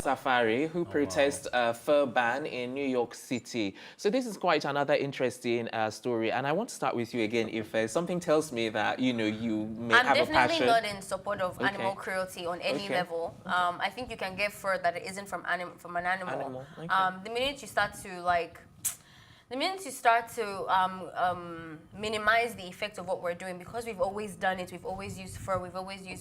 Safaree, who protest fur ban in New York City. So this is quite another interesting story, and I want to start with you again. If something tells me that you may have a passion. I'm definitely not in support of animal cruelty on any level. I think you can get fur that isn't from an animal. Okay. The minute you start to minimize the effect of what we're doing, because we've always done it, we've always used fur,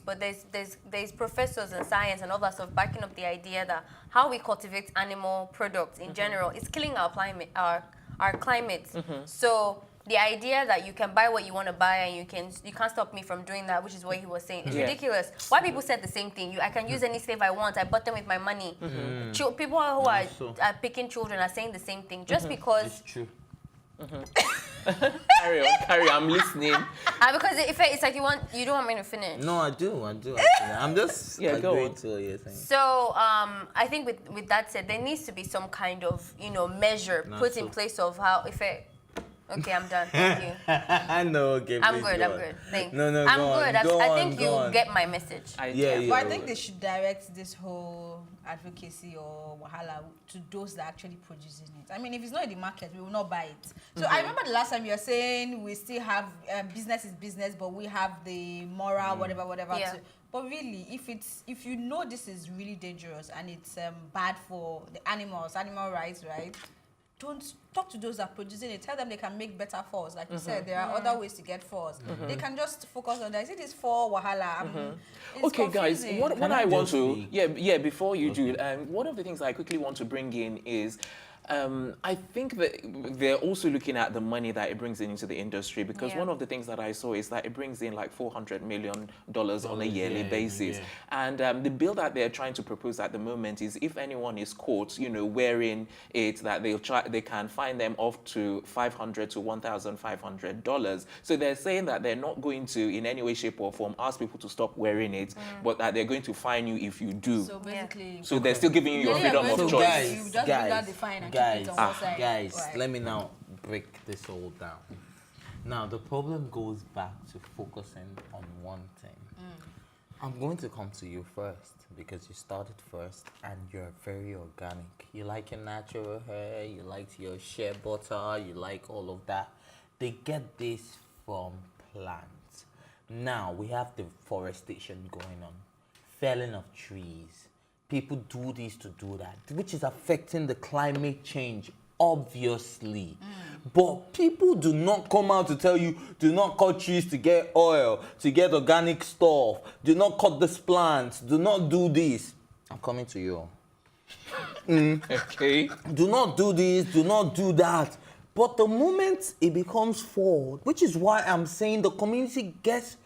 but there's professors in science and all that stuff backing up the idea that how we cultivate animal products in general is killing our climate, So the idea that you can buy what you want to buy and you can't stop me from doing that, which is what he was saying, it's ridiculous. Why people said the same thing? I can use any slave I want. I bought them with my money. People who are picking children are saying the same thing just because. It's true. Carry on, I'm listening. Because it's like you don't want me to finish. No, I do. Actually. I'm just agreeing to what you're saying. So I think with that said, there needs to be some kind of measure put in place of how Okay, I'm done. Thank you. I know. Okay, I'm good. Thanks. No, I'm good. Go I on, think you get my message. Yeah. But I think they should direct this whole advocacy or wahala to those that are actually producing it. I mean, if it's not in the market, we will not buy it. So I remember the last time you were saying we still have business is business, but we have the moral, whatever. Yeah. But really, if you know this is really dangerous and it's bad for the animals, animal rights, right? Don't talk to those that are producing it. Tell them they can make better furs. Like you said, there are other ways to get furs. They can just focus on that. Is it this for wahala? Okay, guys, what I want to... before you do, Okay. one of the things I quickly want to bring in is... I think that they're also looking at the money that it brings into the industry, because one of the things that I saw is that it brings in like $400 million on a yearly basis. Yeah. And the bill that they're trying to propose at the moment is if anyone is caught, wearing it, that they can fine them up to $500 to $1,500. So they're saying that they're not going to, in any way, shape or form, ask people to stop wearing it, but that they're going to fine you if you do. So basically... So they're still giving you your freedom of choice. Guys, let me now break this all down. Now, the problem goes back to focusing on one thing. I'm going to come to you first because you started first and you're very organic. You like your natural hair, you like your shea butter, you like all of that. They get this from plants. Now, we have deforestation going on, felling of trees. People do this to do that, which is affecting the climate change, obviously. But people do not come out to tell you, do not cut trees to get oil, to get organic stuff. Do not cut this plant. Do not do this. I'm coming to you. Okay. Do not do this. Do not do that. But the moment it becomes forward, which is why I'm saying the community gets,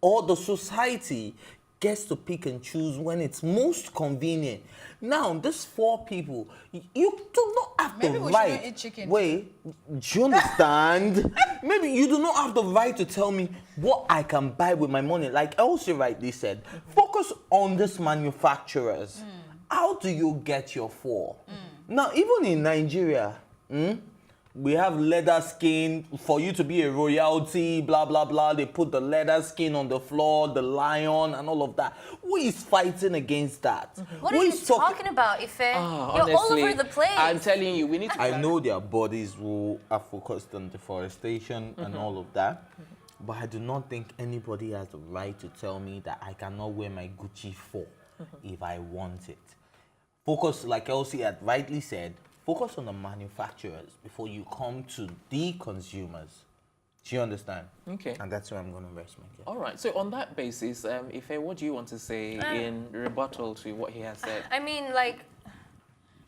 or the society gets to pick and choose when it's most convenient. Now, these 4 people, you do not have the right. Maybe we shouldn't eat chicken. Wait, do you understand? Maybe you do not have the right to tell me what I can buy with my money. Like Elsie rightly said, focus on these manufacturers. How do you get your fur? Now, even in Nigeria, we have leather skin. For you to be a royalty, blah, blah, blah. They put the leather skin on the floor, the lion, and all of that. Who is fighting against that? What are you talking about, Ife? You're honestly, all over the place. I'm telling you, we need to... I know their bodies who are focused on deforestation and all of that. But I do not think anybody has the right to tell me that I cannot wear my Gucci fur if I want it. Focus, like Elsie had rightly said, focus on the manufacturers before you come to the consumers. Do you understand? Okay. And that's where I'm going to rest my case. All right. So on that basis, Ife, what do you want to say in rebuttal to what he has said? I mean, like,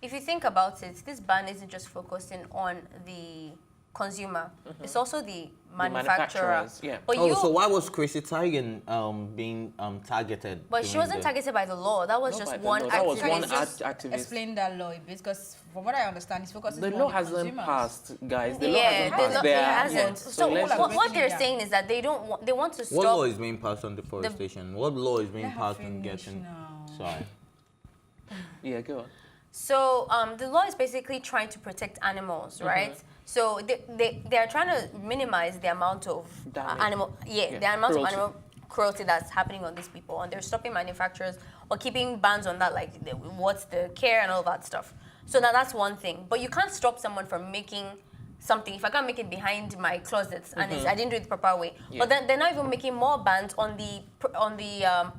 if you think about it, this ban isn't just focusing on the consumer. It's also the manufacturer. Yeah. But so why was Chrissy Teigen being targeted? But she wasn't targeted by the law. That was just one that was one activist. activist. Explain that law a bit, because from what I understand, it's focusing The on law the hasn't consumers. passed, guys. The law hasn't passed. It hasn't. So let's what they're saying is that they want to stop. What law is being passed on deforestation? What law is being passed on getting... Sorry. Yeah, go on. So the law is basically trying to protect animals, right? So they are trying to minimize the amount of the amount Cruelty. of animal cruelty that's happening on these people, and they're stopping manufacturers or keeping bans on that, like what's the care and all that stuff. So now that's one thing. But you can't stop someone from making something. If I can't make it behind my closets and I didn't do it the proper way, but then they're not even making more bans on the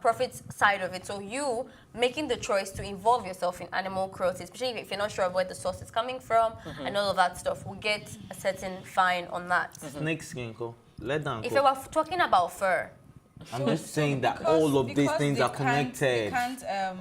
profits side of it. So you making the choice to involve yourself in animal cruelty, especially if you're not sure of where the source is coming from and all of that stuff, will get a certain fine on that. Snake skin, go. Let down. If we were talking about fur, I'm just saying that all of these things are connected.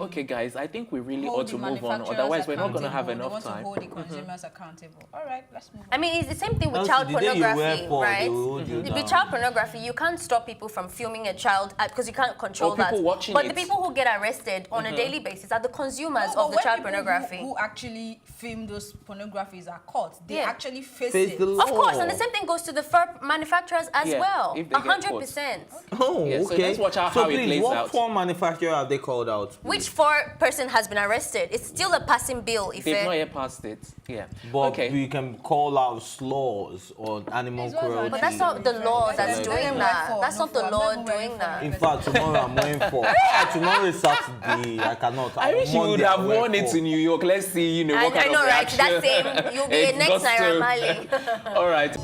Okay, guys, I think we really hold ought to the move on. manufacturers Otherwise, we're not going to have accountable. enough They time. want to hold the consumers accountable. All right, let's move on. I mean, it's the same thing with Elsie, child the day you wear pornography, for, right? they will hold you With down. child pornography, you can't stop people from filming a child because you can't control Or people that. watching but it. the people who get arrested on a daily basis are the consumers No, of the but child when people pornography. who actually film those pornographies are caught, they Yeah. actually face Face it. the law. Of course, and the same thing goes to the fur manufacturers as Yeah, well. if they get caught. 100%. Oh, Yeah, so okay. let's watch out So how it please, plays what out. four manufacturer have they called out? Which fur person has been arrested? It's still a passing bill. If They've not it, yet passed it. Yeah. But Okay. we can call out slaws or animal These ones are cruelty. but that's not the law Let that's them doing wear that. for, That's no not the for. I'm law not wearing doing for. that. In fact, tomorrow I'm waiting for. Tomorrow is Saturday. I cannot. I wish you would Monday have I'm worn it for. to New York. Let's see, what I kind know, of right? reaction. That same, you'll be a next Gusto. Naira Marley. All right.